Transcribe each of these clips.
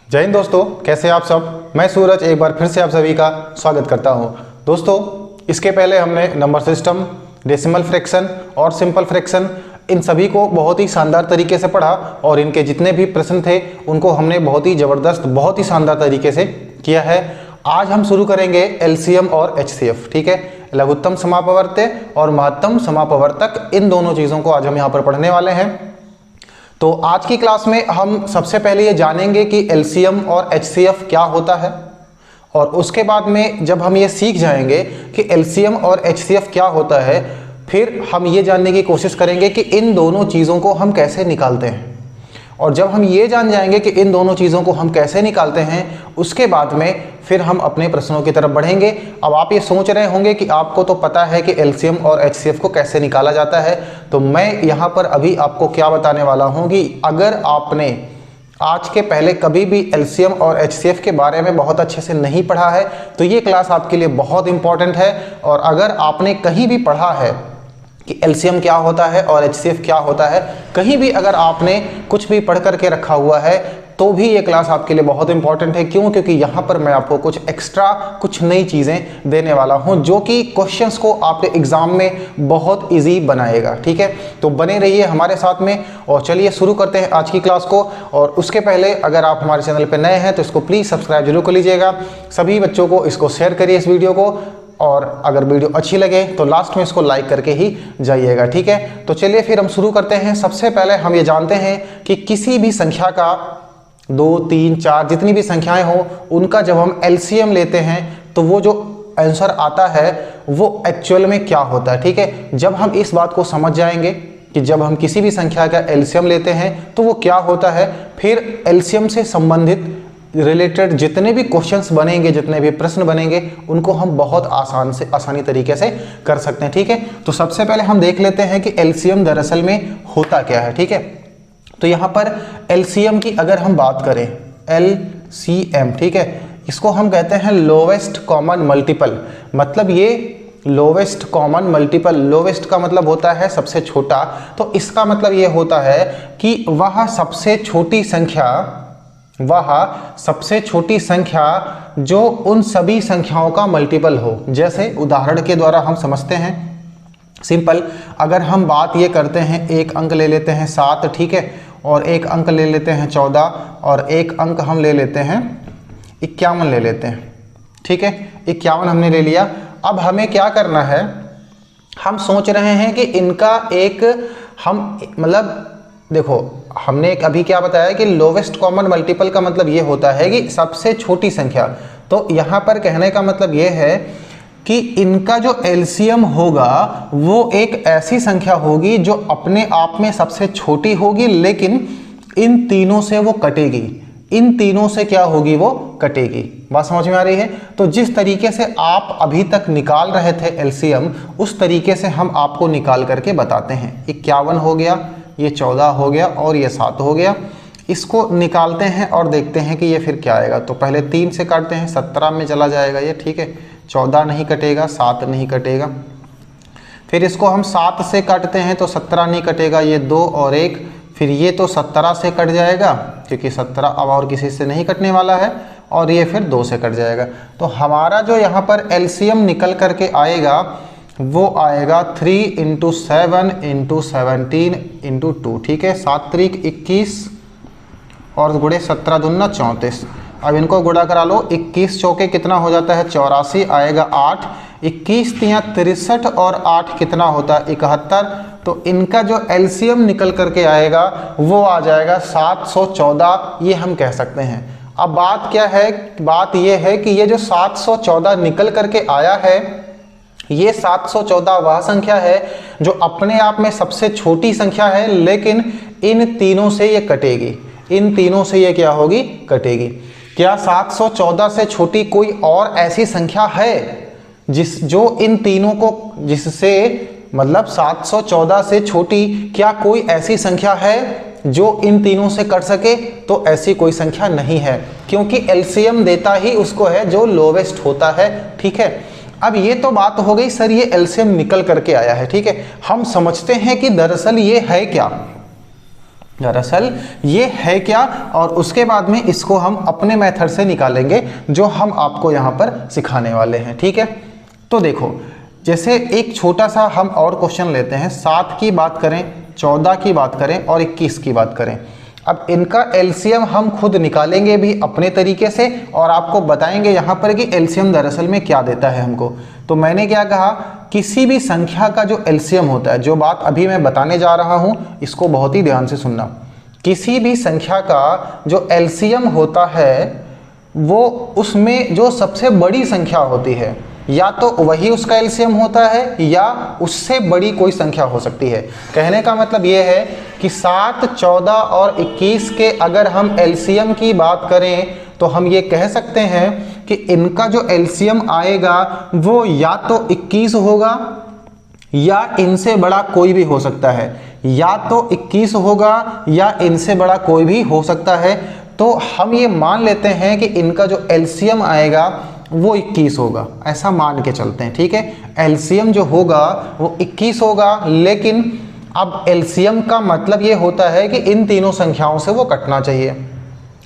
जय हिंद दोस्तों, कैसे आप सब। मैं सूरज एक बार फिर से आप सभी का स्वागत करता हूं। दोस्तों, इसके पहले हमने नंबर सिस्टम, डेसिमल फ्रैक्शन और सिंपल फ्रैक्शन इन सभी को बहुत ही शानदार तरीके से पढ़ा और इनके जितने भी प्रश्न थे उनको हमने बहुत ही ज़बरदस्त, बहुत ही शानदार तरीके से किया है। आज हम शुरू करेंगे एलसीएम और एचसीएफ। ठीक है, लघुत्तम समापवर्त्य और महत्तम समापवर्तक, इन दोनों चीज़ों को आज हम यहाँ पर पढ़ने वाले हैं। तो आज की क्लास में हम सबसे पहले ये जानेंगे कि एलसीएम और एचसीएफ क्या होता है, और उसके बाद में जब हम ये सीख जाएंगे कि एलसीएम और एचसीएफ क्या होता है, फिर हम ये जानने की कोशिश करेंगे कि इन दोनों चीज़ों को हम कैसे निकालते हैं। और जब हम ये जान जाएंगे कि इन दोनों चीज़ों को हम कैसे निकालते हैं, उसके बाद में फिर हम अपने प्रश्नों की तरफ बढ़ेंगे। अब आप ये सोच रहे होंगे कि आपको तो पता है कि एलसीएम और एचसीएफ को कैसे निकाला जाता है, तो मैं यहाँ पर अभी आपको क्या बताने वाला हूँ कि अगर आपने आज के पहले कभी भी एलसीएम और एचसीएफ के बारे में बहुत अच्छे से नहीं पढ़ा है तो ये क्लास आपके लिए बहुत इंपॉर्टेंट है। और अगर आपने कहीं भी पढ़ा है कि एलसीएम क्या होता है और एचसीएफ क्या होता है, कहीं भी अगर आपने कुछ भी पढ़ करके रखा हुआ है तो भी ये क्लास आपके लिए बहुत इंपॉर्टेंट है। क्यों? क्योंकि यहाँ पर मैं आपको कुछ एक्स्ट्रा, कुछ नई चीज़ें देने वाला हूँ जो कि क्वेश्चंस को आपके एग्जाम में बहुत इजी बनाएगा। ठीक है, तो बने रहिए हमारे साथ में और चलिए शुरू करते हैं आज की क्लास को। और उसके पहले अगर आप हमारे चैनल पर नए हैं तो इसको प्लीज़ सब्सक्राइब जरूर कर लीजिएगा। सभी बच्चों को इसको शेयर करिए इस वीडियो को, और अगर वीडियो अच्छी लगे तो लास्ट में इसको लाइक करके ही जाइएगा। ठीक है, तो चलिए फिर हम शुरू करते हैं। सबसे पहले हम ये जानते हैं कि किसी भी संख्या का 2, 3, 4 जितनी भी संख्याएं हो उनका जब हम एलसीएम लेते हैं तो वो जो आंसर आता है वो एक्चुअल में क्या होता है। ठीक है, जब हम इस बात को समझ जाएंगे कि जब हम किसी भी संख्या का एलसीएम लेते हैं तो वो क्या होता है, फिर एलसीएम से संबंधित रिलेटेड जितने भी क्वेश्चंस बनेंगे, जितने भी प्रश्न बनेंगे, उनको हम बहुत आसानी तरीके से कर सकते हैं। ठीक है, तो सबसे पहले हम देख लेते हैं कि एलसीएम दरअसल में होता क्या है। ठीक है, तो यहाँ पर एलसीएम की अगर हम बात करें, एलसीएम, ठीक है, इसको हम कहते हैं लोवेस्ट कॉमन मल्टीपल। मतलब ये लोवेस्ट कॉमन मल्टीपल, लोवेस्ट का मतलब होता है सबसे छोटा, तो इसका मतलब ये होता है कि वह सबसे छोटी संख्या जो उन सभी संख्याओं का मल्टीपल हो। जैसे उदाहरण के द्वारा हम समझते हैं, सिंपल, अगर हम बात ये करते हैं, एक अंक ले लेते हैं 7, ठीक है, और एक अंक ले लेते हैं 14, और एक अंक हम ले लेते हैं 51 ले लेते हैं। ठीक है, 51 हमने ले लिया। अब हमें क्या करना है, हम सोच रहे हैं कि इनका एक हम मतलब देखो, हमने एक अभी क्या बताया कि लोवेस्ट कॉमन मल्टीपल का मतलब ये होता है कि सबसे छोटी संख्या। तो यहाँ पर कहने का मतलब ये है कि इनका जो एलसीएम होगा वो एक ऐसी संख्या होगी जो अपने आप में सबसे छोटी होगी, लेकिन इन तीनों से वो कटेगी। इन तीनों से क्या होगी, वो कटेगी। बात समझ में आ रही है? तो जिस तरीके से आप अभी तक निकाल रहे थे एलसीएम, उस तरीके से हम आपको निकाल करके बताते हैं। 51 हो गया, ये 14 हो गया और ये 7 हो गया। इसको निकालते हैं और देखते हैं कि ये फिर क्या आएगा। तो पहले 3 से काटते हैं, 17 में चला जाएगा ये। ठीक है, 14 नहीं कटेगा, 7 नहीं कटेगा। फिर इसको हम 7 से काटते हैं तो 17 नहीं कटेगा, ये 2 और 1। फिर ये तो 17 से कट जाएगा क्योंकि 17 अब और किसी से नहीं कटने वाला है, और ये फिर 2 से कट जाएगा। तो हमारा जो यहाँ पर एलसीएम निकल करके आएगा वो आएगा 3 × 7 × 17 × 2। ठीक है, 7 त्रिक 21 और गुणे 17 दूना 34। अब इनको गुणा करा लो, 21 चौके कितना हो जाता है, 84 आएगा 8, 21 तियाँ 63 और 8 कितना होता है, 71। तो इनका जो एलसीएम निकल करके आएगा वो आ जाएगा 714, ये हम कह सकते हैं। अब बात क्या है, बात ये है कि ये जो 714 निकल करके आया है, ये 714 वह संख्या है जो अपने आप में सबसे छोटी संख्या है, लेकिन इन तीनों से ये कटेगी। इन तीनों से ये क्या होगी, कटेगी। क्या 714 से छोटी कोई और ऐसी संख्या है जो इन तीनों को, जिससे मतलब 714 से छोटी क्या कोई ऐसी संख्या है जो इन तीनों से कट सके? तो ऐसी कोई संख्या नहीं है, क्योंकि एलसीएम देता ही उसको है जो लोवेस्ट होता है। ठीक है, अब ये तो बात हो गई सर, ये एलसीएम निकल करके आया है। ठीक है, हम समझते हैं कि दरअसल ये है क्या। दरअसल ये है क्या, और उसके बाद में इसको हम अपने मेथड से निकालेंगे जो हम आपको यहाँ पर सिखाने वाले हैं। ठीक है, तो देखो जैसे एक छोटा सा हम और क्वेश्चन लेते हैं, 7 की बात करें, 14 की बात करें और 21 की बात करें। अब इनका एलसीएम हम खुद निकालेंगे भी अपने तरीके से और आपको बताएंगे यहाँ पर कि एलसीएम दरअसल में क्या देता है हमको। तो मैंने क्या कहा, किसी भी संख्या का जो एलसीएम होता है, जो बात अभी मैं बताने जा रहा हूँ इसको बहुत ही ध्यान से सुनना। किसी भी संख्या का जो एलसीएम होता है वो उसमें जो सबसे बड़ी संख्या होती है या तो वही उसका एलसीएम होता है या उससे बड़ी कोई संख्या हो सकती है। कहने का मतलब ये है कि 7, 14 और 21 के अगर हम एलसीएम की बात करें तो हम ये कह सकते हैं कि इनका जो एलसीएम आएगा वो या तो 21 होगा या इनसे बड़ा कोई भी हो सकता है, या तो 21 होगा या इनसे बड़ा कोई भी हो सकता है। तो हम ये मान लेते हैं कि इनका जो एलसीएम आएगा वो 21 होगा, ऐसा मान के चलते हैं। ठीक है, एलसीएम जो होगा वो 21 होगा, लेकिन अब एलसीएम का मतलब ये होता है कि इन तीनों संख्याओं से वो कटना चाहिए।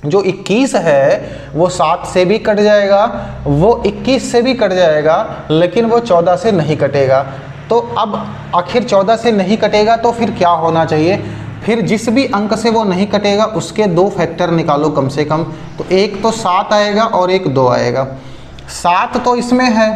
जो 21 है वो 7 से भी कट जाएगा, वो 21 से भी कट जाएगा, लेकिन वो 14 से नहीं कटेगा। तो अब आखिर 14 से नहीं कटेगा तो फिर क्या होना चाहिए, फिर जिस भी अंक से वो नहीं कटेगा उसके 2 फैक्टर निकालो कम से कम। तो एक तो 7 आएगा और एक 2 आएगा। 7 तो इसमें है,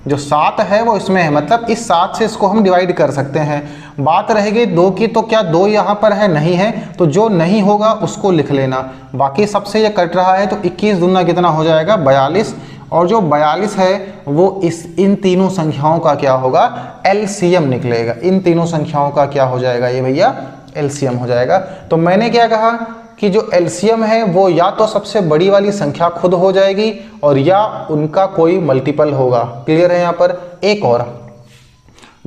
जो 7 है वो इसमें है, मतलब इस 7 से इसको हम डिवाइड कर सकते हैं। बात रहेगी 2 की, तो क्या 2 यहाँ पर है, नहीं है, तो जो नहीं होगा उसको लिख लेना। बाकी सबसे ये कट रहा है तो 21 दूना कितना हो जाएगा, 42, और जो 42 है वो इन तीनों संख्याओं का क्या होगा, एलसीएम निकलेगा। इन तीनों संख्याओं का क्या हो जाएगा, ये भैया एलसीएम हो जाएगा। तो मैंने क्या कहा कि जो एलसीएम है वो या तो सबसे बड़ी वाली संख्या खुद हो जाएगी और या उनका कोई मल्टीपल होगा। क्लियर है यहाँ पर। एक और,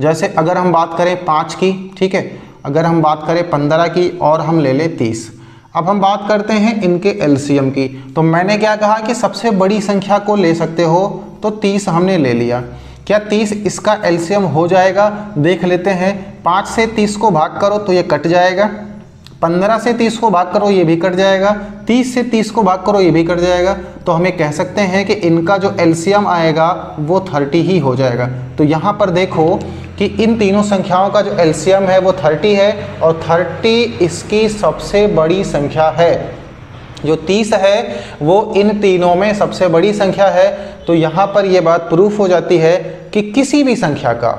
जैसे अगर हम बात करें 5 की, ठीक है, अगर हम बात करें 15 की और हम ले लें 30। अब हम बात करते हैं इनके एलसीएम की। तो मैंने क्या कहा कि सबसे बड़ी संख्या को ले सकते हो, तो 30 हमने ले लिया। क्या 30 इसका एलसीएम हो जाएगा, देख लेते हैं। 5 से 30 को भाग करो तो ये कट जाएगा, 15 से 30 को भाग करो ये भी कट जाएगा, 30 से 30 को भाग करो ये भी कट जाएगा। तो हमें कह सकते हैं कि इनका जो एलसीएम आएगा वो 30 ही हो जाएगा। तो यहाँ पर देखो कि इन तीनों संख्याओं का जो एलसीएम है वो 30 है और 30 इसकी सबसे बड़ी संख्या है। जो 30 है वो इन तीनों में सबसे बड़ी संख्या है। तो यहाँ पर ये बात प्रूफ हो जाती है कि किसी भी संख्या का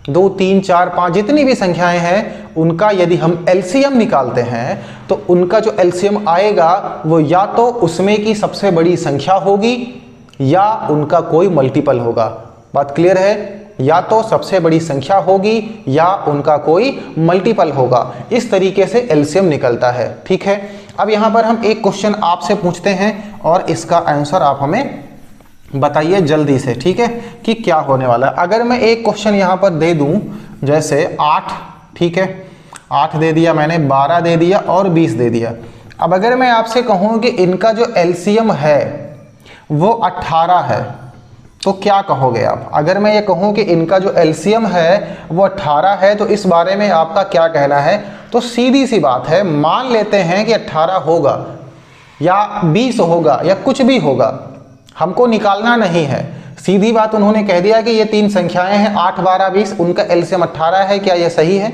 2, 3, 4, 5 जितनी भी संख्याएं हैं उनका यदि हम एलसीएम निकालते हैं तो उनका जो एलसीएम आएगा वो या तो उसमें की सबसे बड़ी संख्या होगी या उनका कोई मल्टीपल होगा। बात क्लियर है, या तो सबसे बड़ी संख्या होगी या उनका कोई मल्टीपल होगा। इस तरीके से एलसीएम निकलता है। ठीक है, अब यहाँ पर हम एक क्वेश्चन आपसे पूछते हैं और इसका आंसर आप हमें बताइए जल्दी से, ठीक है, कि क्या होने वाला है। अगर मैं एक क्वेश्चन यहाँ पर दे दूं, जैसे 8, ठीक है, 8 दे दिया मैंने, 12 दे दिया और 20 दे दिया। अब अगर मैं आपसे कहूँ कि इनका जो एलसीएम है वो 18 है तो क्या कहोगे आप। अगर मैं ये कहूँ कि इनका जो एलसीएम है वो 18 है तो इस बारे में आपका क्या कहना है। तो सीधी सी बात है, मान लेते हैं कि 18 होगा या 20 होगा या कुछ भी होगा, हमको निकालना नहीं है। सीधी बात उन्होंने कह दिया कि ये 3 संख्याएं हैं 8, 12, 20, उनका एलसीएम 18 है, क्या ये सही है।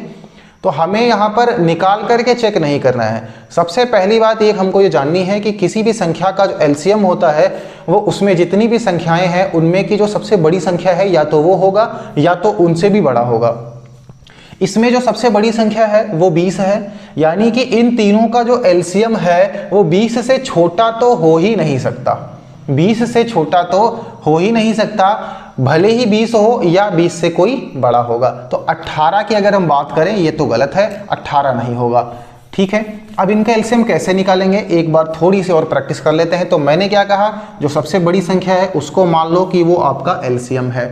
तो हमें यहाँ पर निकाल करके चेक नहीं करना है। सबसे पहली बात एक हमको ये जाननी है कि किसी भी संख्या का जो एलसीएम होता है वो उसमें जितनी भी संख्याएं हैं उनमें की जो सबसे बड़ी संख्या है या तो वो होगा या तो उनसे भी बड़ा होगा। इसमें जो सबसे बड़ी संख्या है वो 20 है, यानी कि इन तीनों का जो एलसीएम है वो 20 से छोटा तो हो ही नहीं सकता। 20 से छोटा तो हो ही नहीं सकता, भले ही 20 हो या 20 से कोई बड़ा होगा। तो 18 की अगर हम बात करें ये तो गलत है, 18 नहीं होगा। ठीक है, अब इनका एलसीएम कैसे निकालेंगे एक बार थोड़ी सी और प्रैक्टिस कर लेते हैं। तो मैंने क्या कहा, जो सबसे बड़ी संख्या है उसको मान लो कि वो आपका एलसीएम है।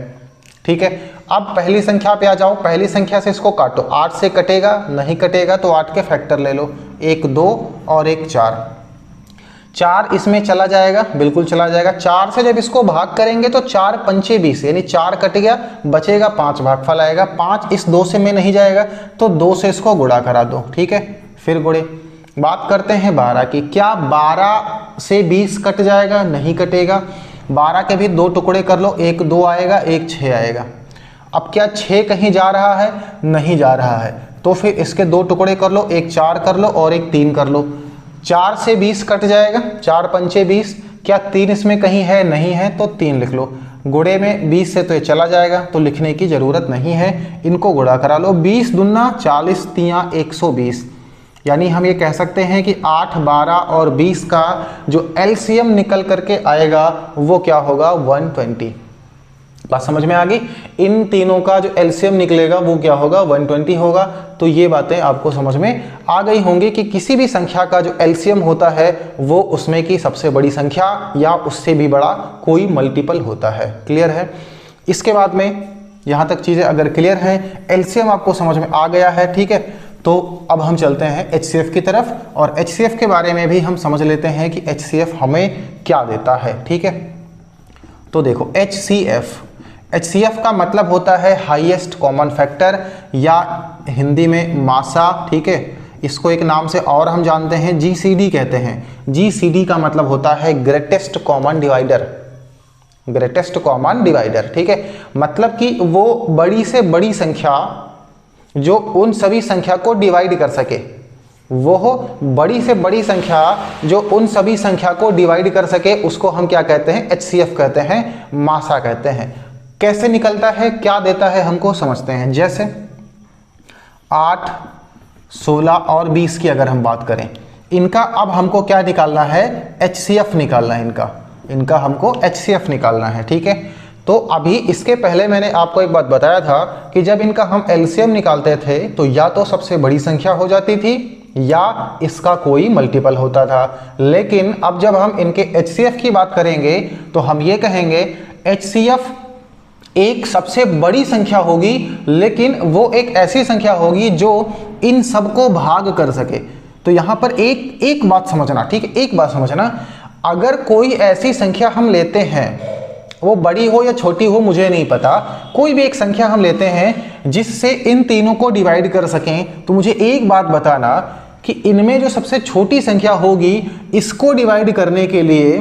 ठीक है, अब पहली संख्या पे आ जाओ। पहली संख्या से इसको काटो, 8 से कटेगा नहीं कटेगा तो 8 के फैक्टर ले लो, 1, 2 और 1, 4। 4 इसमें चला जाएगा, बिल्कुल चला जाएगा। 4 से जब इसको भाग करेंगे तो 4 पंचे 20, यानी 4 कट गया, बचेगा 5, भागफल आएगा। 5 इस 2 से में नहीं जाएगा तो 2 से इसको गुणा करा दो। ठीक है, फिर गुणे। बात करते हैं 12 की, क्या 12 से 20 कट जाएगा? नहीं कटेगा। 12 के भी 2 टुकड़े कर लो, एक 2 आएगा, एक 6 आएगा। अब क्या 6 कहीं जा रहा है? नहीं जा रहा है, तो फिर इसके 2 टुकड़े कर लो, एक 4 कर लो और एक 3 कर लो। 4 से 20 कट जाएगा, 4 पंचे 20। क्या 3 इसमें कहीं है? नहीं है, तो 3 लिख लो। गुणे में 20 से तो ये चला जाएगा, तो लिखने की जरूरत नहीं है, इनको गुणा करा लो। 20 दूना 40, 3 120, यानी हम ये कह सकते हैं कि 8, 12 और 20 का जो एलसीएम निकल करके आएगा वो क्या होगा? 120। बात समझ में आ गई? इन तीनों का जो एलसीएम निकलेगा वो क्या होगा? 120 होगा। तो ये बातें आपको समझ में आ गई होंगी कि किसी भी संख्या का जो एलसीएम होता है वो उसमें की सबसे बड़ी संख्या या उससे भी बड़ा कोई मल्टीपल होता है। क्लियर है? इसके बाद में यहाँ तक चीज़ें अगर क्लियर हैं, एलसीएम आपको समझ में आ गया है, ठीक है, तो अब हम चलते हैं एचसीएफ की तरफ और एचसीएफ के बारे में भी हम समझ लेते हैं कि एचसीएफ हमें क्या देता है। ठीक है, तो देखो एचसीएफ का मतलब होता है हाईएस्ट कॉमन फैक्टर या हिंदी में मासा। ठीक है, इसको एक नाम से और हम जानते हैं जीसीडी कहते हैं। जीसीडी का मतलब होता है greatest common divider, greatest common divider. ठीक है, मतलब कि वो बड़ी से बड़ी संख्या जो उन सभी संख्या को डिवाइड कर सके, वो बड़ी से बड़ी संख्या जो उन सभी संख्या को डिवाइड कर सके उसको हम क्या कहते हैं? एचसीएफ कहते हैं, मासा कहते हैं। कैसे निकलता है, क्या देता है, हमको समझते हैं। जैसे 8, 16 और 20 की अगर हम बात करें, इनका अब हमको क्या निकालना है? एचसीएफ निकालना है इनका हमको एचसीएफ निकालना है। ठीक है, तो अभी इसके पहले मैंने आपको एक बात बताया था कि जब इनका हम एलसीएम निकालते थे तो या तो सबसे बड़ी संख्या हो जाती थी या इसका कोई मल्टीपल होता था। लेकिन अब जब हम इनके एचसीएफ की बात करेंगे तो हम ये कहेंगे एचसीएफ एक सबसे बड़ी संख्या होगी, लेकिन वो एक ऐसी संख्या होगी जो इन सबको भाग कर सके। तो यहां पर एक बात समझना, ठीक है, एक बात समझना, अगर कोई ऐसी संख्या हम लेते हैं, वो बड़ी हो या छोटी हो मुझे नहीं पता, कोई भी एक संख्या हम लेते हैं जिससे इन तीनों को डिवाइड कर सकें, तो मुझे एक बात बताना कि इनमें जो सबसे छोटी संख्या होगी इसको डिवाइड करने के लिए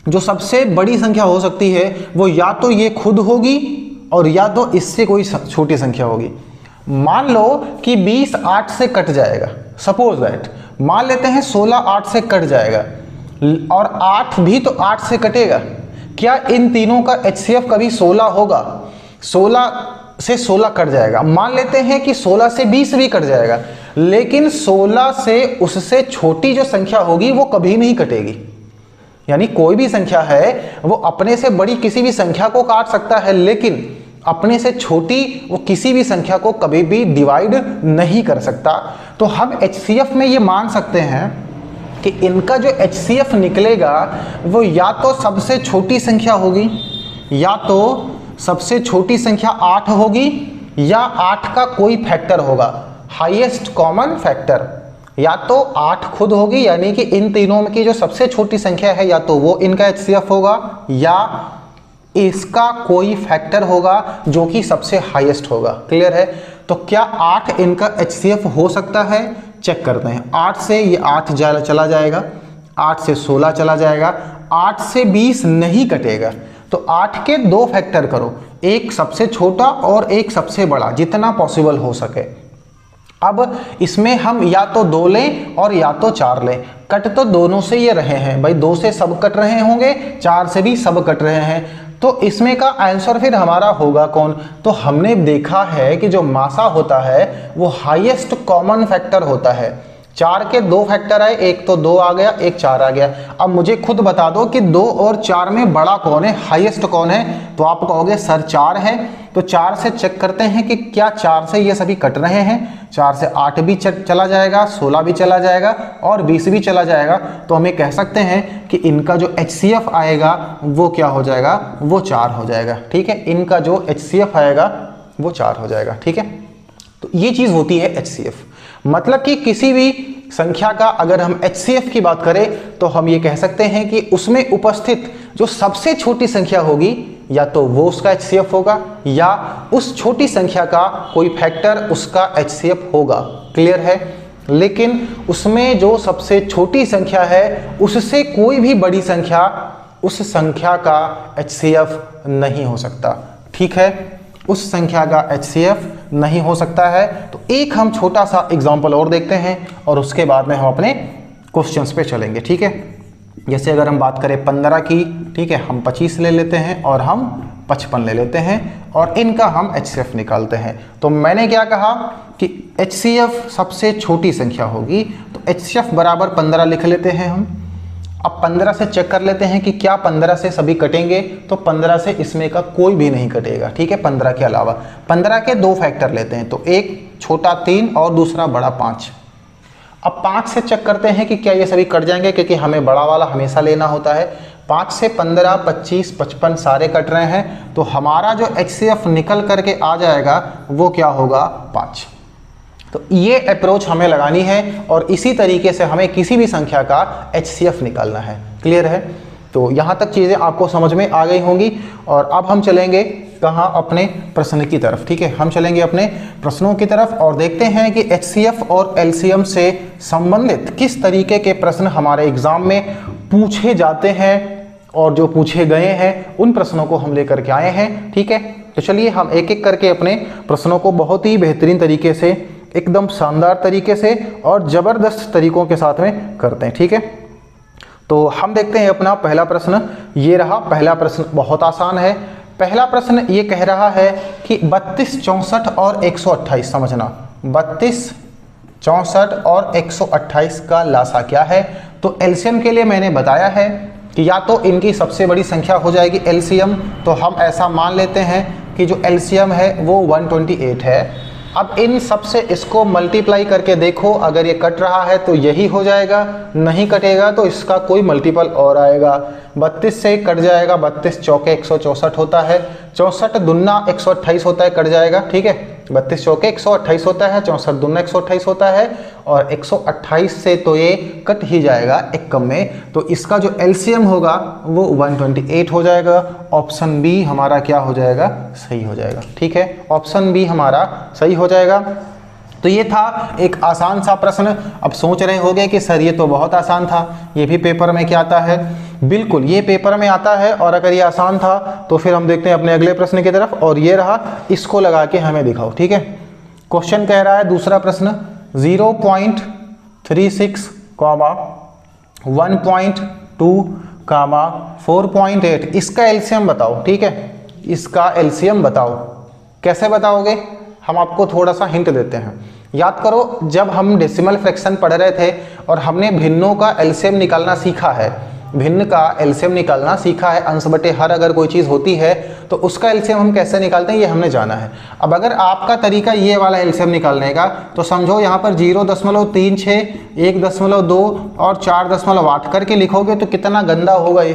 जो सबसे बड़ी संख्या हो सकती है वो या तो ये खुद होगी और या तो इससे कोई छोटी संख्या होगी। मान लो कि 20 8 से कट जाएगा, सपोज दैट, मान लेते हैं 16 8 से कट जाएगा और 8 भी तो 8 से कटेगा। क्या इन तीनों का एचसीएफ कभी 16 होगा? 16 से 16 कट जाएगा। मान लेते हैं कि 16 से 20 भी कट जाएगा, लेकिन 16 से उससे छोटी जो संख्या होगी वो कभी नहीं कटेगी। यानी कोई भी संख्या है वो अपने से बड़ी किसी भी संख्या को काट सकता है, लेकिन अपने से छोटी वो किसी भी संख्या को कभी भी डिवाइड नहीं कर सकता। तो हम एचसीएफ में ये मान सकते हैं कि इनका जो एचसीएफ निकलेगा वो या तो सबसे छोटी संख्या होगी, या तो सबसे छोटी संख्या 8 होगी, या 8 का कोई फैक्टर होगा, हाईएस्ट कॉमन फैक्टर। या तो 8 खुद होगी, यानी कि इन तीनों में की जो सबसे छोटी संख्या है या तो वो इनका एचसीएफ होगा या इसका कोई फैक्टर होगा जो कि सबसे हाईएस्ट होगा। क्लियर है? तो क्या 8 इनका एचसीएफ हो सकता है? चेक करते हैं। 8 से ये 8 चला जाएगा, 8 से 16 चला जाएगा, 8 से 20 नहीं कटेगा। तो 8 के 2 फैक्टर करो, एक सबसे छोटा और एक सबसे बड़ा, जितना पॉसिबल हो सके। अब इसमें हम या तो 2 लें और या तो 4 लें। कट तो दोनों से ये रहे हैं भाई, 2 से सब कट रहे होंगे, 4 से भी सब कट रहे हैं, तो इसमें का आंसर फिर हमारा होगा कौन? तो हमने देखा है कि जो मासा होता है वो हाईएस्ट कॉमन फैक्टर होता है। 4 के 2 फैक्टर आए, एक तो 2 आ गया, एक 4 आ गया। अब मुझे खुद बता दो कि 2 और 4 में बड़ा कौन है, हाईएस्ट कौन है? तो आप कहोगे सर 4 है। तो 4 से चेक करते हैं कि क्या 4 से ये सभी कट रहे हैं। 4 से 8 भी चला जाएगा, 16 भी चला जाएगा और 20 भी चला जाएगा। तो हमें कह सकते हैं कि इनका जो एचसीएफ आएगा वो क्या हो जाएगा? वो 4 हो जाएगा। ठीक है, इनका जो एचसीएफ आएगा वो 4 हो जाएगा। ठीक है, तो ये चीज होती है एचसीएफ। मतलब कि किसी भी संख्या का अगर हम एचसीएफ की बात करें तो हम ये कह सकते हैं कि उसमें उपस्थित जो सबसे छोटी संख्या होगी या तो वो उसका एचसीएफ होगा या उस छोटी संख्या का कोई फैक्टर उसका एचसीएफ होगा। क्लियर है? लेकिन उसमें जो सबसे छोटी संख्या है उससे कोई भी बड़ी संख्या उस संख्या का HCF नहीं हो सकता। ठीक है, उस संख्या का HCF नहीं हो सकता है। तो एक हम छोटा सा एग्जांपल और देखते हैं और उसके बाद में हम अपने क्वेश्चंस पे चलेंगे। ठीक है, जैसे अगर हम बात करें 15 की, ठीक है, हम 25 ले लेते हैं और हम 55 ले लेते हैं और इनका हम HCF निकालते हैं। तो मैंने क्या कहा कि HCF सबसे छोटी संख्या होगी, तो HCF बराबर 15 लिख लेते हैं हम। अब 15 से चेक कर लेते हैं कि क्या 15 से सभी कटेंगे, तो 15 से इसमें का कोई भी नहीं कटेगा। ठीक है, 15 के अलावा 15 के दो फैक्टर लेते हैं, तो एक छोटा 3 और दूसरा बड़ा 5। अब 5 से चेक करते हैं कि क्या ये सभी कट जाएंगे, क्योंकि हमें बड़ा वाला हमेशा लेना होता है। 5 से 15, 25, 55 सारे कट रहे हैं, तो हमारा जो HCF निकल करके आ जाएगा वो क्या होगा, 5। तो ये अप्रोच हमें लगानी है और इसी तरीके से हमें किसी भी संख्या का HCF निकालना है। क्लियर है? तो यहाँ तक चीज़ें आपको समझ में आ गई होंगी और अब हम चलेंगे कहाँ, अपने प्रश्न की तरफ। ठीक है, हम चलेंगे अपने प्रश्नों की तरफ और देखते हैं कि HCF और LCM से संबंधित किस तरीके के प्रश्न हमारे एग्जाम में पूछे जाते हैं और जो पूछे गए हैं उन प्रश्नों को हम लेकर के आए हैं। ठीक है, तो चलिए हम एक एक करके अपने प्रश्नों को बहुत ही बेहतरीन तरीके से, एकदम शानदार तरीके से और ज़बरदस्त तरीकों के साथ में करते हैं। ठीक है, तो हम देखते हैं अपना पहला प्रश्न। ये रहा पहला प्रश्न, बहुत आसान है। पहला प्रश्न ये कह रहा है कि 32, 64 और 128, समझना 32, 64 और 128 का लासा क्या है। तो एलसीएम के लिए मैंने बताया है कि या तो इनकी सबसे बड़ी संख्या हो जाएगी एलसीएम, तो हम ऐसा मान लेते हैं कि जो एलसीएम है वो 128 है। अब इन सब से इसको मल्टीप्लाई करके देखो, अगर ये कट रहा है तो यही हो जाएगा, नहीं कटेगा तो इसका कोई मल्टीपल और आएगा। 32 से कट जाएगा, 32 चौके 164 होता है, 64 दुना 128 होता है, कट जाएगा। ठीक है, 32 चौके 128 होता है, 64 दुना 128 होता है और 128 से तो ये कट ही जाएगा एक कम में, तो इसका जो एलसीएम होगा वो 128 हो जाएगा। ऑप्शन बी हमारा क्या हो जाएगा, सही हो जाएगा। ठीक है, ऑप्शन बी हमारा सही हो जाएगा। तो ये था एक आसान सा प्रश्न। अब सोच रहे होंगे कि सर ये तो बहुत आसान था, ये भी पेपर में क्या आता है। बिल्कुल, ये पेपर में आता है और अगर ये आसान था तो फिर हम देखते हैं अपने अगले प्रश्न की तरफ और ये रहा, इसको लगा के हमें दिखाओ। ठीक है, क्वेश्चन कह रहा है दूसरा प्रश्न 0.36, 1.2, 4.8, इसका एलसीएम बताओ। ठीक है, इसका एलसीएम बताओ। कैसे बताओगे, हम आपको थोड़ा सा हिंट देते हैं। याद करो, जब हम डेसिमल फ्रैक्शन पढ़ रहे थे और हमने भिन्नों का एलसीएम निकालना सीखा है, भिन्न का एलसीएम निकालना सीखा है, अंश बटे हर अगर कोई चीज़ होती है तो उसका एलसीएम हम कैसे निकालते हैं ये हमने जाना है। अब अगर आपका तरीका ये वाला एलसीएम निकालने का, तो समझो यहाँ पर 0.36, 1.2 और 4.8 करके लिखोगे तो कितना गंदा होगा ये।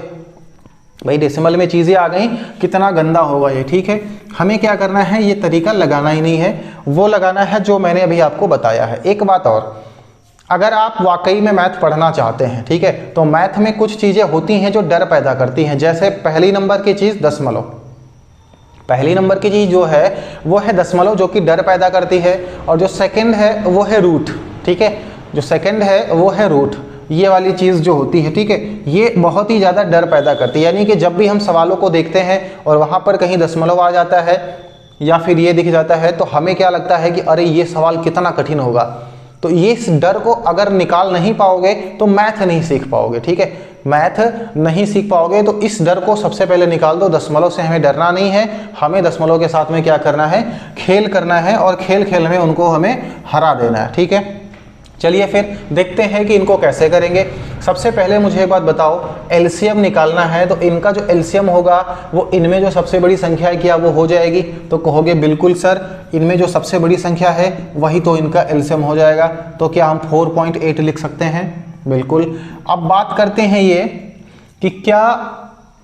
भाई डेसिमल में चीज़ें आ गई, कितना गंदा होगा ये। ठीक है, हमें क्या करना है, ये तरीका लगाना ही नहीं है, वो लगाना है जो मैंने अभी आपको बताया है। एक बात और, अगर आप वाकई में मैथ पढ़ना चाहते हैं, ठीक है, तो मैथ में कुछ चीज़ें होती हैं जो डर पैदा करती हैं। जैसे पहली नंबर की चीज़ दशमलव, पहली नंबर की चीज़ जो है वो है दशमलव, जो कि डर पैदा करती है। और जो सेकंड है वो है रूट। ठीक है, जो सेकंड है वो है रूट, ये वाली चीज़ जो होती है, ठीक है, ये बहुत ही ज़्यादा डर पैदा करती है। यानी कि जब भी हम सवालों को देखते हैं और वहाँ पर कहीं दशमलव आ जाता है या फिर ये दिख जाता है तो हमें क्या लगता है कि अरे ये सवाल कितना कठिन होगा। तो ये इस डर को अगर निकाल नहीं पाओगे तो मैथ नहीं सीख पाओगे। ठीक है, मैथ नहीं सीख पाओगे, तो इस डर को सबसे पहले निकाल दो। दशमलव से हमें डरना नहीं है, हमें दशमलव के साथ में क्या करना है, खेल करना है और खेल खेल में उनको हमें हरा देना है। ठीक है, चलिए फिर देखते हैं कि इनको कैसे करेंगे। सबसे पहले मुझे एक बात बताओ, एलसीएम निकालना है तो इनका जो एलसीएम होगा वो इनमें जो सबसे बड़ी संख्या है क्या वो हो जाएगी। तो कहोगे बिल्कुल सर, इनमें जो सबसे बड़ी संख्या है वही तो इनका एलसीएम हो जाएगा। तो क्या हम 4.8 लिख सकते हैं? बिल्कुल। अब बात करते हैं ये कि क्या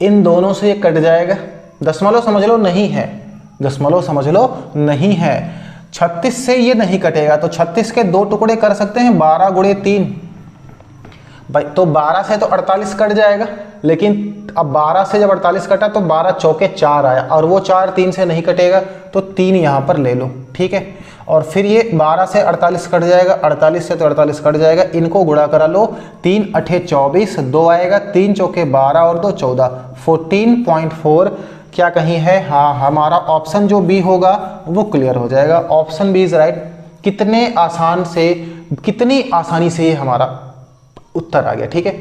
इन दोनों से ये कट जाएगा। दशमलव समझ लो नहीं है, दशमलव समझ लो नहीं है। 36 से ये नहीं कटेगा, तो 36 के दो टुकड़े कर सकते हैं, 12 गुणे 3 भाई, तो 12 से तो 48 कट जाएगा। लेकिन अब 12 से जब 48 कटा तो 12 चौके 4 आया और वो 4 3 से नहीं कटेगा, तो 3 यहाँ पर ले लो। ठीक है, और फिर ये 12 से 48 कट जाएगा, 48 से तो 48 कट जाएगा, इनको गुणा करा लो, 3 अठे 24, 2 आएगा, 3 चौके 12 और 2 14, 14.4 क्या कहीं है? हाँ, हमारा ऑप्शन जो बी होगा वो क्लियर हो जाएगा। Option B is right. कितनी आसानी से ये हमारा उत्तर आ गया। ठीक है,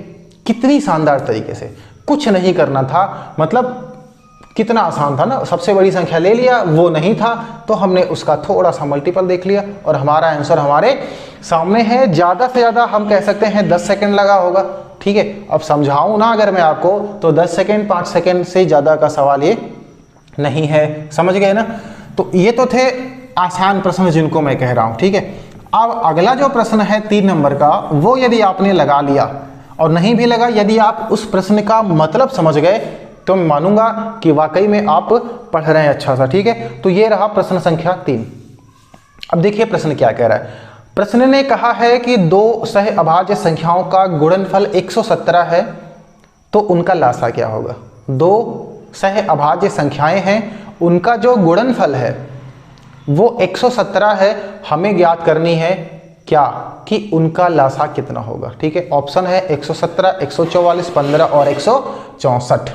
कितनी शानदार तरीके से, कुछ नहीं करना था, मतलब कितना आसान था ना। सबसे बड़ी संख्या ले लिया, वो नहीं था तो हमने उसका थोड़ा सा मल्टीपल देख लिया और हमारा आंसर हमारे सामने है। ज़्यादा से ज़्यादा हम कह सकते हैं 10 सेकंड लगा होगा। ठीक है, अब समझाऊं ना अगर मैं आपको तो 10 सेकंड 5 सेकंड से ज़्यादा का सवाल ये नहीं है। समझ गए ना? तो ये तो थे आसान प्रश्न जिनको मैं कह रहा हूँ। ठीक है, अब अगला जो प्रश्न है 3 नंबर का, वो यदि आपने लगा लिया और नहीं भी लगा, यदि आप उस प्रश्न का मतलब समझ गए तो मैं मानूंगा कि वाकई में आप पढ़ रहे हैं अच्छा सा। ठीक है, तो ये रहा प्रश्न संख्या 3। अब देखिए प्रश्न क्या कह रहा है। प्रश्न ने कहा है कि दो सह अभाज्य संख्याओं का गुणनफल 117 है, तो उनका लासा क्या होगा? दो सह अभाज्य संख्याएं हैं, उनका जो गुणनफल है वो 117 है। हमें ज्ञात करनी है क्या? कि उनका लासा कितना होगा। ठीक है, ऑप्शन है 117, 144, 15 और 164।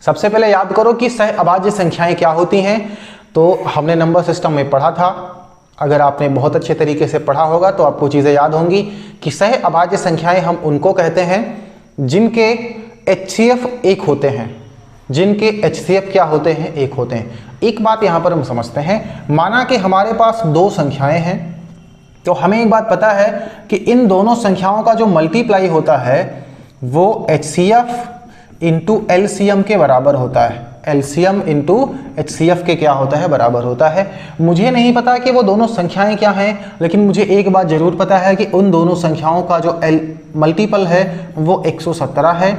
सबसे पहले याद करो कि सह अभाज्य संख्याएं क्या होती हैं। तो हमने नंबर सिस्टम में पढ़ा था, अगर आपने बहुत अच्छे तरीके से पढ़ा होगा तो आपको चीज़ें याद होंगी कि सह अभाज्य संख्याएं हम उनको कहते हैं जिनके HCF 1 होते हैं। जिनके HCF क्या होते हैं? 1 होते हैं। एक बात यहाँ पर हम समझते हैं, माना कि हमारे पास दो संख्याएं हैं, तो हमें एक बात पता है कि इन दोनों संख्याओं का जो मल्टीप्लाई होता है वो HCF इंटू LCM के बराबर होता है। LCM इंटू HCF के क्या होता है? बराबर होता है। मुझे नहीं पता कि वो दोनों संख्याएं क्या हैं, लेकिन मुझे एक बात जरूर पता है कि उन दोनों संख्याओं का जो मल्टीपल है वो 117 है।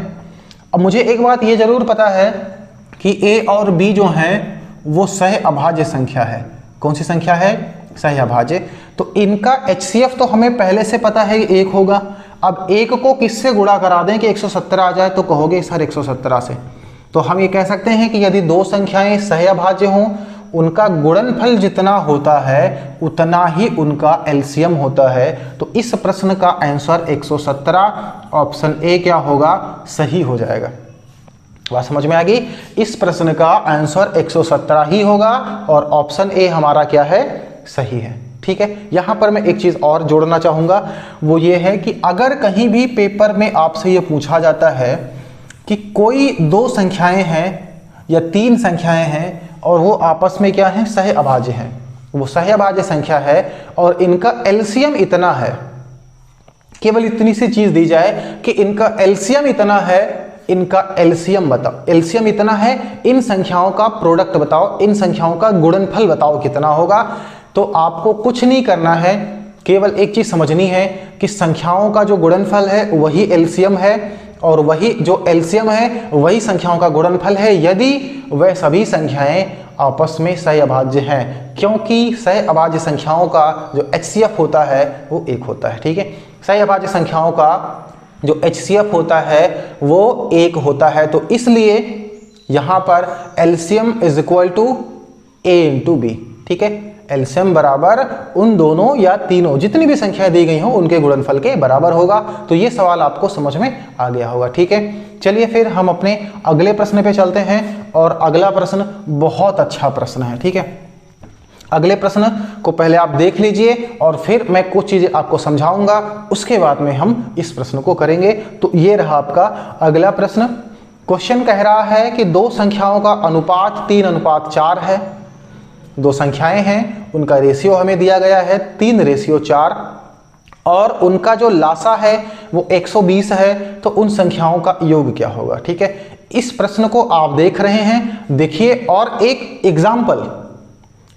अब मुझे एक बात ये जरूर पता है कि A और B जो हैं वो सह अभाज्य संख्या है। कौन सी संख्या है? सह अभाज्य। तो इनका HCF तो हमें पहले से पता है 1 होगा। अब 1 को किससे गुणा करा दें कि 117 आ जाए? तो कहोगे सर 117 से। तो हम ये कह सकते हैं कि यदि दो संख्याएं सह अभाज्य हों, उनका गुणनफल जितना होता है उतना ही उनका LCM होता है। तो इस प्रश्न का आंसर 117, ऑप्शन ए क्या होगा? सही हो जाएगा। बात समझ में आ गई? इस प्रश्न का आंसर 117 ही होगा और ऑप्शन ए हमारा क्या है? सही है। ठीक है, यहां पर मैं एक चीज और जोड़ना चाहूंगा, वो ये है कि अगर कहीं भी पेपर में आपसे ये पूछा जाता है कि कोई दो संख्याएं हैं या 3 संख्याएं हैं और वो आपस में क्या है? सह अभाज्य हैं, वो सह अभाज्य संख्या है और इनका LCM इतना है, केवल इतनी सी चीज दी जाए कि इनका LCM इतना है, इनका LCM बताओ, LCM इतना है, इन संख्याओं का प्रोडक्ट बताओ, इन संख्याओं का गुणनफल बताओ कितना होगा। तो आपको कुछ नहीं करना है, केवल एक चीज समझनी है कि संख्याओं का जो गुणनफल है वही LCM है और वही जो LCM है वही संख्याओं का गुणनफल है यदि वह सभी संख्याएं आपस में सह अभाज्य हैं, क्योंकि सह अभाज्य संख्याओं का जो HCF होता है वो 1 होता है। ठीक है, सह अभाज्य संख्याओं का जो HCF होता है वो 1 होता है। तो इसलिए यहां पर LCM is equal to A into B। ठीक है, LCM बराबर उन दोनों या तीनों जितनी भी संख्याएं दी गई हों उनके गुणनफल के बराबर होगा। तो ये सवाल आपको समझ में आ गया होगा। ठीक है, चलिए फिर हम अपने अगले प्रश्न पे चलते हैं और अगला प्रश्न बहुत अच्छा प्रश्न है। ठीक है, अगले प्रश्न को पहले आप देख लीजिए और फिर मैं कुछ चीजें आपको समझाऊंगा, उसके बाद में हम इस प्रश्न को करेंगे। तो ये रहा आपका अगला प्रश्न। क्वेश्चन कह रहा है कि दो संख्याओं का अनुपात 3:4 है। दो संख्याएं हैं, उनका रेशियो हमें दिया गया है 3:4 और उनका जो लासा है वो 120 है। तो उन संख्याओं का योग क्या होगा? ठीक है, इस प्रश्न को आप देख रहे हैं, देखिए और एक एग्जाम्पल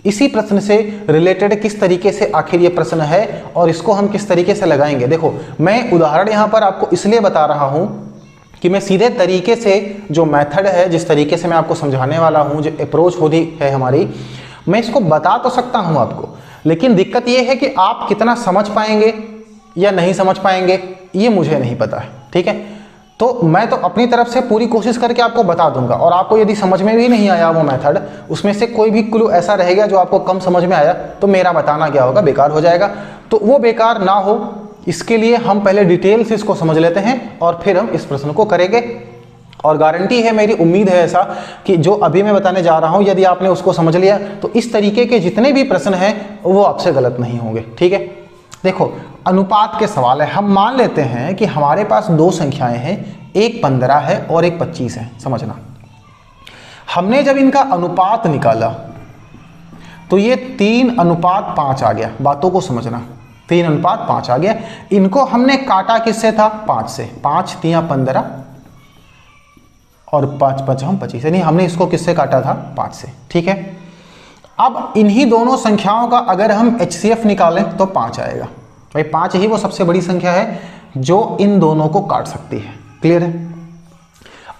इसी प्रश्न से रिलेटेड किस तरीके से आखिर ये प्रश्न है और इसको हम किस तरीके से लगाएंगे। देखो, मैं उदाहरण यहां पर आपको इसलिए बता रहा हूं कि मैं सीधे तरीके से जो मेथड है, जिस तरीके से मैं आपको समझाने वाला हूं, जो अप्रोच होती है हमारी, मैं इसको बता तो सकता हूं आपको, लेकिन दिक्कत यह है कि आप कितना समझ पाएंगे या नहीं समझ पाएंगे ये मुझे नहीं पता है। ठीक है, तो मैं तो अपनी तरफ से पूरी कोशिश करके आपको बता दूंगा, और आपको यदि समझ में भी नहीं आया वो मेथड, उसमें से कोई भी क्लू ऐसा रहेगा जो आपको कम समझ में आया, तो मेरा बताना क्या होगा, बेकार हो जाएगा। तो वो बेकार ना हो इसके लिए हम पहले डिटेल से इसको समझ लेते हैं और फिर हम इस प्रश्न को करेंगे। और गारंटी है, मेरी उम्मीद है ऐसा कि जो अभी मैं बताने जा रहा हूं यदि आपने उसको समझ लिया तो इस तरीके के जितने भी प्रश्न हैं वो आपसे गलत नहीं होंगे। ठीक है, देखो अनुपात के सवाल है। हम मान लेते हैं कि हमारे पास दो संख्याएं हैं, एक 15 है और एक 25 है। समझना, हमने जब इनका अनुपात निकाला तो ये 3:5 आ गया। बातों को समझना, 3:5 आ गया। इनको हमने काटा किससे था, 5 से। 5 3 15 और 5 5 25, यानी हमने इसको किससे काटा था, 5 से। ठीक है, अब इन्हीं दोनों संख्याओं का अगर हम HCF निकालें तो 5 आएगा। भाई 5 ही वो सबसे बड़ी संख्या है जो इन दोनों को काट सकती है। क्लियर है?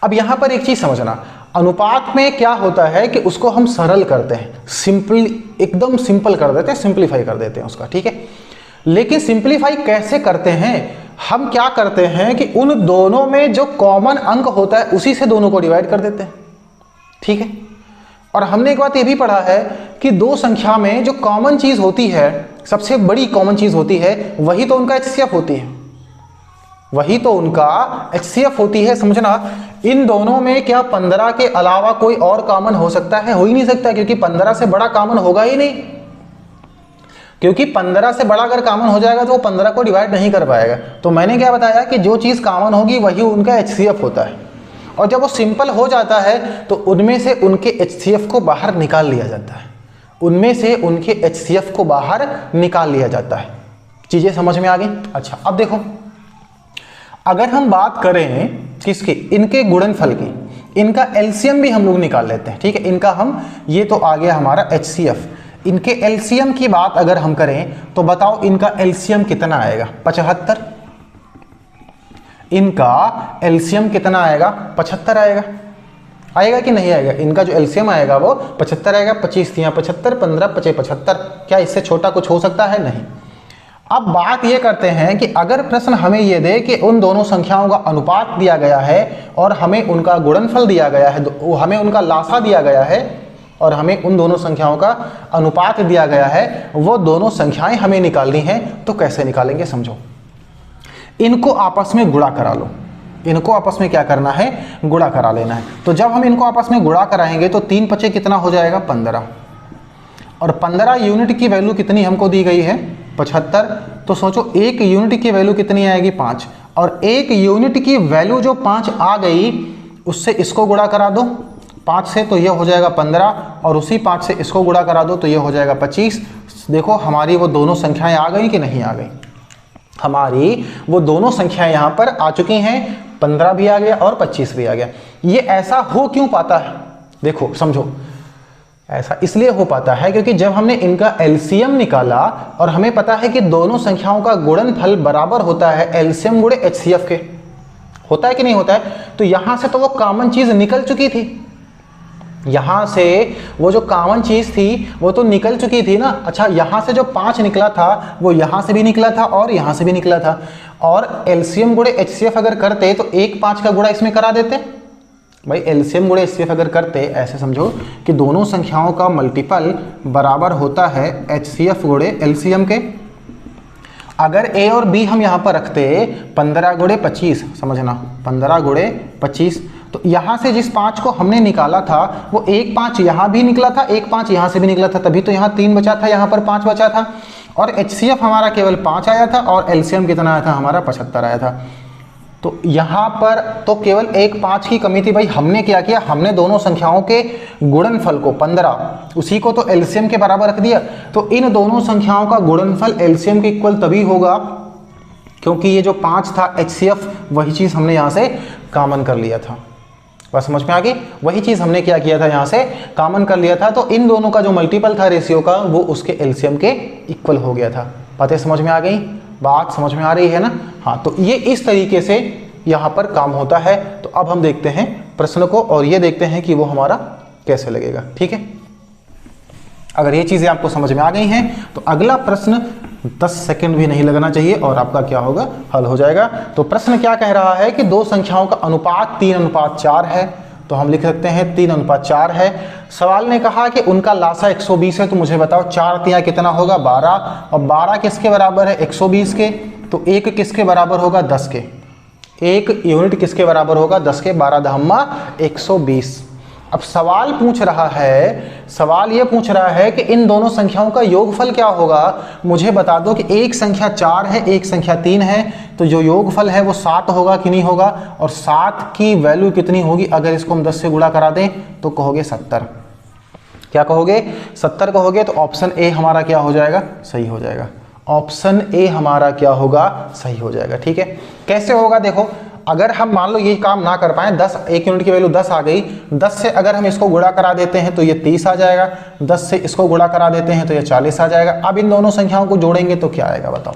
अब यहां पर एक चीज समझना, अनुपात में क्या होता है कि उसको हम सरल करते हैं, सिंपल, एकदम सिंपल कर देते हैं, सिंपलीफाई कर देते हैं उसका। ठीक है, लेकिन सिंपलीफाई कैसे करते हैं, हम क्या करते हैं कि उन दोनों में जो कॉमन अंक होता है उसी से दोनों को डिवाइड कर देते हैं। ठीक है, और हमने एक बात ये भी पढ़ा है कि दो संख्या में जो कॉमन चीज होती है, सबसे बड़ी कॉमन चीज होती है, वही तो उनका HCF होती है, वही तो उनका HCF होती है। समझना, इन दोनों में क्या 15 के अलावा कोई और कॉमन हो सकता है? हो ही नहीं सकता, क्योंकि 15 से बड़ा कॉमन होगा ही नहीं। क्योंकि 15 से बड़ा अगर कॉमन हो जाएगा तो वो 15 को डिवाइड नहीं कर पाएगा। तो मैंने क्या बताया कि जो चीज कॉमन होगी वही उनका HCF होता है, और जब वो सिंपल हो जाता है तो उनमें से उनके HCF को बाहर निकाल लिया जाता है, उनमें से उनके HCF को बाहर निकाल लिया जाता है। चीजें समझ में आ गई? अच्छा, अब देखो, अगर हम बात करें किसकी, इनके गुणनफल की, इनका LCM भी हम लोग निकाल लेते हैं। ठीक है, इनका हम, ये तो आ गया हमारा HCF, इनके LCM की बात अगर हम करें तो बताओ इनका LCM कितना आएगा, 75। इनका LCM कितना आएगा, 75 आएगा। आएगा कि नहीं आएगा? इनका जो LCM आएगा वो 75 आएगा। 25 3 75, 15 5 75, क्या इससे छोटा कुछ हो सकता है? नहीं। अब बात ये करते हैं कि अगर प्रश्न हमें ये दे कि उन दोनों संख्याओं का अनुपात दिया गया है और हमें उनका गुणनफल दिया गया है, हमें उनका लासा दिया गया है और हमें उन दोनों संख्याओं का अनुपात दिया गया है, वो दोनों संख्याएं हमें निकालनी हैं, तो कैसे निकालेंगे समझो। इनको आपस में गुणा करा लो, इनको आपस में क्या करना है, गुणा करा लेना है। तो जब हम इनको आपस में गुणा कराएंगे तो 3 5 कितना हो जाएगा, 15, और 15 यूनिट की वैल्यू कितनी हमको दी गई है, 75। तो सोचो एक यूनिट की वैल्यू कितनी आएगी, 5, और एक यूनिट की वैल्यू जो 5 आ गई उससे इसको गुणा करा दो 5 से, तो ये हो जाएगा 15, और उसी 5 से इसको गुणा करा दो तो ये हो जाएगा 25। देखो हमारी वो दोनों संख्याएं आ गई कि नहीं आ गई, हमारी वो दोनों संख्याएं यहां पर आ चुकी हैं, 15 भी आ गया और 25 भी आ गया। ये ऐसा हो क्यों पाता है, देखो समझो, ऐसा इसलिए हो पाता है क्योंकि जब हमने इनका LCM निकाला और हमें पता है कि दोनों संख्याओं का गुणनफल बराबर होता है LCM गुणे HCF के, होता है कि नहीं होता है, तो यहां से तो वो कॉमन चीज निकल चुकी थी, यहां से वो जो कॉमन चीज थी वो तो निकल चुकी थी ना। अच्छा, यहां से जो 5 निकला था वो यहां से भी निकला था और यहां से भी निकला था, और LCM गुणे HCF अगर करते तो 1 5 का गुणा इसमें करा देते। भाई LCM गुणे HCF अगर करते, ऐसे समझो कि दोनों संख्याओं का मल्टीपल बराबर होता है HCF गुणे LCM के। अगर A और B हम यहाँ पर रखते 15 गुणे 25, समझना 15 गुणे 25, तो यहाँ से जिस 5 को हमने निकाला था वो 1 5 यहाँ भी निकला था, 1 5 यहाँ से भी निकला था, तभी तो यहाँ 3 बचा था, यहाँ पर 5 बचा था, और HCF हमारा केवल 5 आया था और LCM कितना आया था हमारा, 75 आया था। तो यहाँ पर तो केवल 1 5 की कमी थी। भाई हमने क्या किया, हमने दोनों संख्याओं के गुणनफल को 15 उसी को तो LCM के बराबर रख दिया। तो इन दोनों संख्याओं का गुणनफल LCM के इक्वल तभी होगा क्योंकि ये जो 5 था HCF, वही चीज़ हमने यहाँ से कॉमन कर लिया था। बस समझ में आ गई, वही चीज़ हमने क्या किया था, यहाँ से कॉमन कर लिया था। तो इन दोनों का जो मल्टीपल था रेशियो का वो उसके LCM के इक्वल हो गया था। बातें समझ में आ गई, बात समझ में आ रही है ना? हाँ, तो ये इस तरीके से यहाँ पर काम होता है। तो अब हम देखते हैं प्रश्न को और ये देखते हैं कि वो हमारा कैसे लगेगा। ठीक है, अगर ये चीज़ें आपको समझ में आ गई हैं तो अगला प्रश्न 10 सेकंड भी नहीं लगना चाहिए और आपका क्या होगा, हल हो जाएगा। तो प्रश्न क्या कह रहा है कि दो संख्याओं का अनुपात 3:4 है, तो हम लिख सकते हैं 3:4 है। सवाल ने कहा कि उनका लासा 120 है, तो मुझे बताओ 4 तिया कितना होगा, 12, और 12 किसके बराबर है, 120 के, तो 1 किसके बराबर होगा, 10 के। 1 यूनिट किसके बराबर होगा, 10 के, 12 दहम्मा 120। अब सवाल पूछ रहा है, सवाल ये पूछ रहा है कि इन दोनों संख्याओं का योगफल क्या होगा। मुझे बता दो कि एक संख्या 4 है, एक संख्या 3 है, तो जो योगफल है वो 7 होगा कि नहीं होगा, और 7 की वैल्यू कितनी होगी, अगर इसको हम 10 से गुणा करा दें तो कहोगे 70। क्या कहोगे, 70 कहोगे। तो ऑप्शन ए हमारा क्या हो जाएगा, सही हो जाएगा। ऑप्शन ए हमारा क्या होगा, सही हो जाएगा। ठीक है, कैसे होगा, देखो अगर हम मान लो ये काम ना कर पाए, 10 एक यूनिट की वैल्यू 10 आ गई, 10 से अगर हम इसको गुणा करा देते हैं तो ये 30 आ जाएगा, 10 से इसको गुणा करा देते हैं तो ये 40 आ जाएगा। अब इन दोनों संख्याओं को जोड़ेंगे तो क्या आएगा बताओ।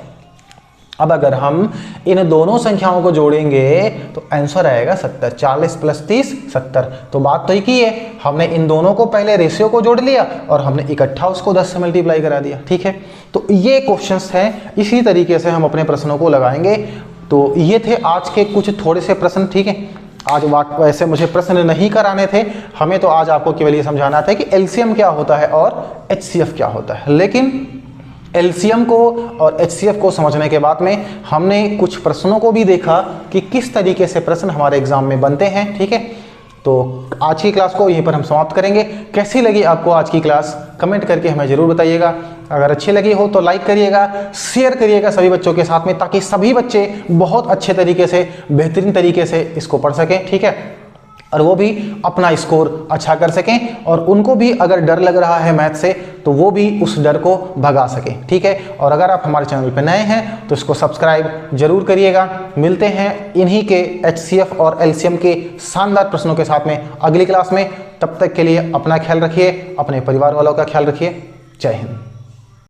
अब अगर हम इन दोनों संख्याओं को जोड़ेंगे तो आंसर आएगा 70। 40 + 30 70। तो बात तो एक ही है, हमने इन दोनों को पहले रेशियो को जोड़ लिया और हमने इकट्ठा उसको 10 से मल्टीप्लाई करा दिया। ठीक है, तो ये क्वेश्चंस हैं, इसी तरीके से हम अपने प्रश्नों को लगाएंगे। तो ये थे आज के कुछ थोड़े से प्रश्न। ठीक है, आज वैसे मुझे प्रश्न नहीं कराने थे, हमें तो आज आपको केवल ये समझाना था कि एलसीएम क्या होता है और एचसीएफ क्या होता है। लेकिन एलसीएम को और एचसीएफ को समझने के बाद में हमने कुछ प्रश्नों को भी देखा कि किस तरीके से प्रश्न हमारे एग्जाम में बनते हैं। ठीक है, तो आज की क्लास को यहीं पर हम समाप्त करेंगे। कैसी लगी आपको आज की क्लास, कमेंट करके हमें ज़रूर बताइएगा। अगर अच्छी लगी हो तो लाइक करिएगा, शेयर करिएगा सभी बच्चों के साथ में, ताकि सभी बच्चे बहुत अच्छे तरीके से, बेहतरीन तरीके से इसको पढ़ सकें। ठीक है, और वो भी अपना स्कोर अच्छा कर सकें, और उनको भी अगर डर लग रहा है मैथ से तो वो भी उस डर को भगा सकें। ठीक है, और अगर आप हमारे चैनल पर नए हैं तो इसको सब्सक्राइब जरूर करिएगा। मिलते हैं इन्हीं के एचसीएफ और एलसीएम के शानदार प्रश्नों के साथ में अगली क्लास में। तब तक के लिए अपना ख्याल रखिए, अपने परिवार वालों का ख्याल रखिए। जय हिंद।